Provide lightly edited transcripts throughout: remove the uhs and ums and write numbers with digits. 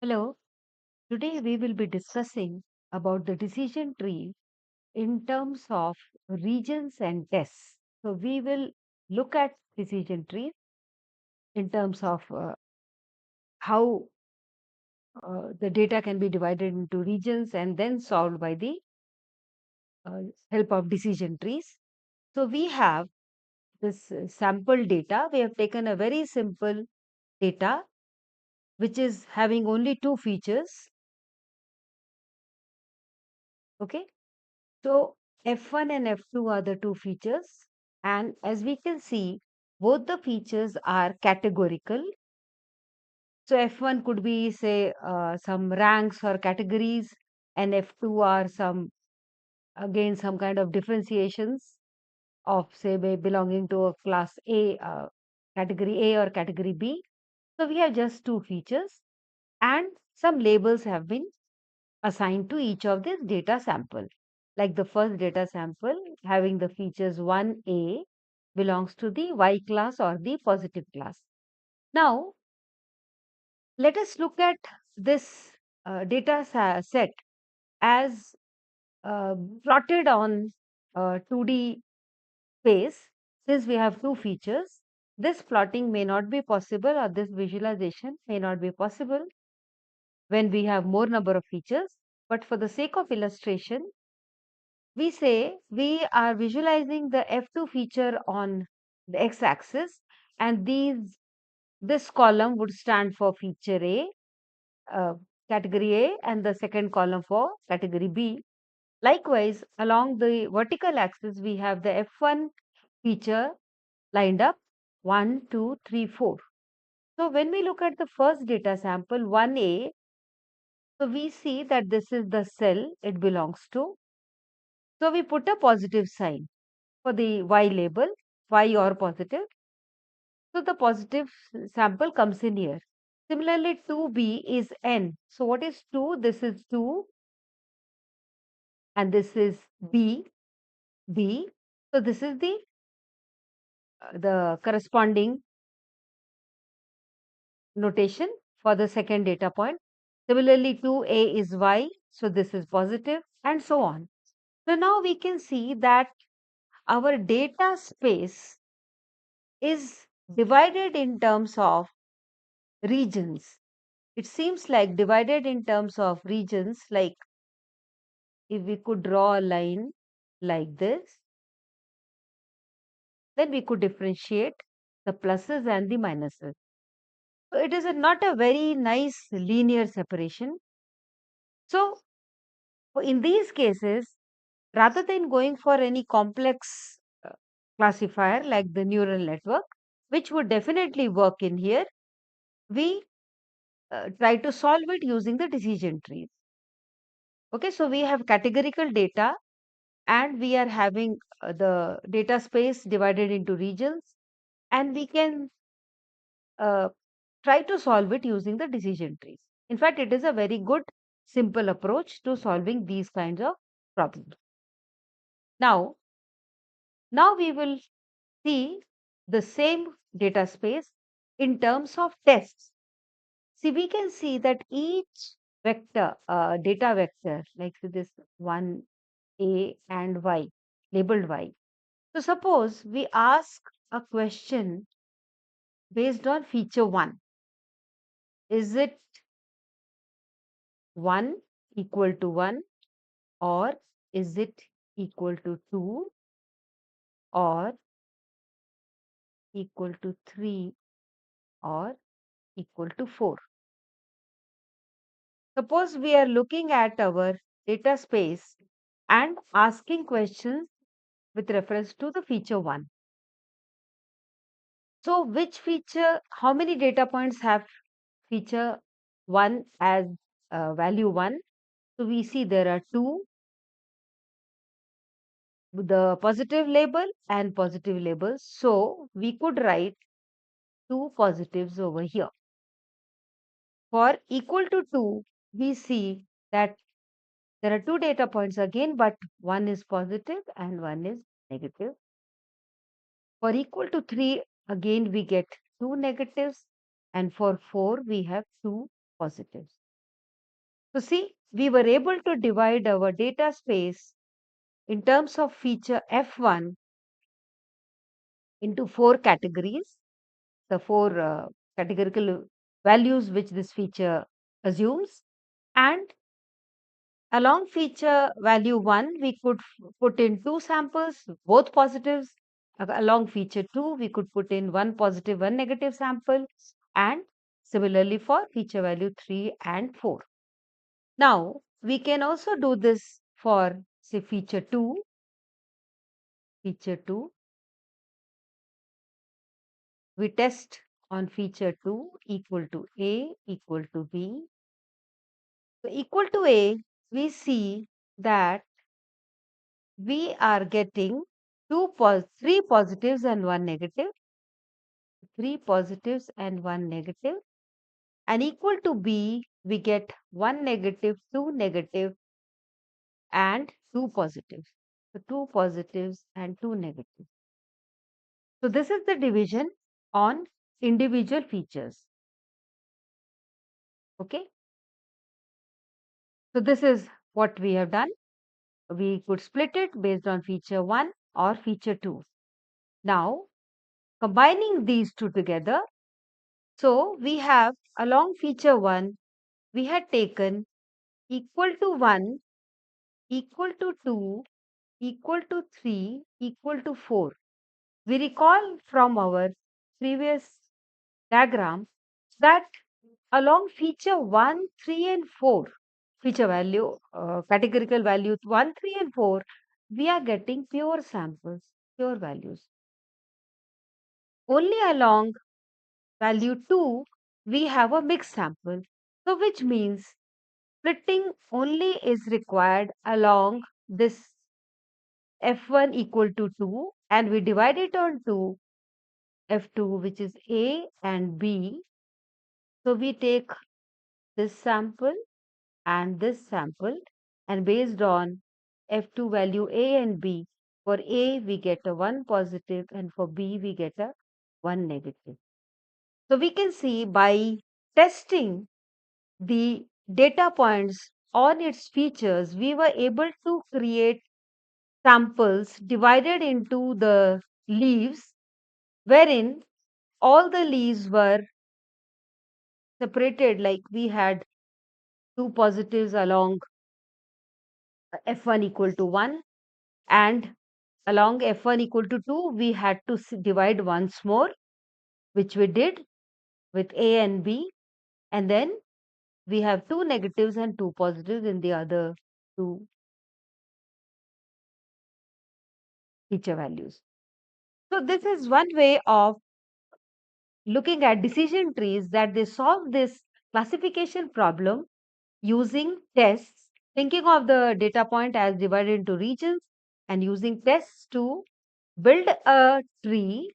Hello, today we will be discussing about the decision tree in terms of regions and tests. So we will look at decision trees in terms of how the data can be divided into regions and then solved by the uh, help of decision trees. So we have this sample data. We have taken a very simple data which is having only two features. Okay. So F1 and F2 are the two features. And as we can see, both the features are categorical. So F1 could be, say, some ranks or categories, and F2 are again, some kind of differentiations of, say, belonging to a class A, category A or category B. So we have just two features, and some labels have been assigned to each of this data sample. Like the first data sample having the features 1A belongs to the Y class or the positive class. Now, let us look at this data set as uh, plotted on 2D space. Since we have two features, this plotting may not be possible, or this visualization may not be possible when we have more number of features. But for the sake of illustration, we say we are visualizing the F2 feature on the x-axis, and this column would stand for feature A, uh, category A, and the second column for category B. Likewise, along the vertical axis, we have the F1 feature lined up 1, 2, 3, 4. So when we look at the first data sample 1A, so we see that this is the cell it belongs to. So we put a positive sign for the Y label, Y or positive. So the positive sample comes in here. Similarly, 2B is N. So what is 2? This is 2 and this is B, B. So this is the corresponding notation for the second data point. Similarly, 2A is Y. So this is positive and so on. So now we can see that our data space is divided in terms of regions. It seems like divided in terms of regions, like if we could draw a line like this, then we could differentiate the pluses and the minuses. So it is not a very nice linear separation. So in these cases, rather than going for any complex classifier like the neural network, which would definitely work in here, we try to solve it using the decision trees. Okay, so we have categorical data and we are having the data space divided into regions, and we can uh, try to solve it using the decision trees. In fact, it is a very good simple approach to solving these kinds of problems. Now we will see the same data space in terms of tests. See, we can see that each vector, data vector, like this 1A and Y, labeled Y. So suppose we ask a question based on feature 1. Is it 1 equal to 1, or is it equal to 2, or equal to 3, or equal to 4? Suppose we are looking at our data space and asking questions with reference to the feature 1. So which feature, how many data points have feature 1 as value 1? So we see there are 2, the positive label and positive label. So we could write 2 positives over here. For equal to 2, we see that there are 2 data points again, but one is positive and one is negative. For equal to 3, again we get 2 negatives, and for 4 we have 2 positives. So see, we were able to divide our data space in terms of feature F1 into four categories, the four categorical values which this feature assumes. And along feature value 1, we could put in two samples, both positives. Along feature 2, we could put in one positive, one negative sample. And similarly for feature value 3 and 4. Now, we can also do this for, say, feature 2. Feature 2, we test on feature 2 equal to A equal to B. So equal to A, we see that we are getting three positives and one negative, three positives and one negative, and equal to B, we get one negative, two negative, and two positives. So two positives and two negatives. So this is the division on individual features. Okay. So this is what we have done. We could split it based on feature 1 or feature 2. Now, combining these two together, so we have along feature 1, we had taken equal to 1, equal to 2, equal to 3, equal to 4. We recall from our previous diagram that along feature 1, 3 and 4, feature value, categorical value 1, 3 and 4, we are getting pure samples, pure values. Only along value 2, we have a mixed sample. So which means splitting only is required along this F1 equal to 2 and we divide it on 2, F2 which is A and B. So we take this sample and this sample, and based on F2 value A and B, for A we get a 1 positive and for B we get a 1 negative. So we can see by testing the data points on its features, we were able to create samples divided into the leaves, wherein all the leaves were separated, like we had two positives along F1 equal to 1, and along F1 equal to 2, we had to divide once more, which we did with A and B. And then we have two negatives and two positives in the other two feature values. So this is one way of looking at decision trees, that they solve this classification problem using tests, thinking of the data point as divided into regions and using tests to build a tree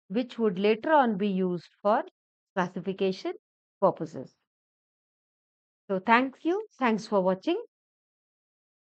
which would later on be used for classification purposes. So thank you. Thanks for watching.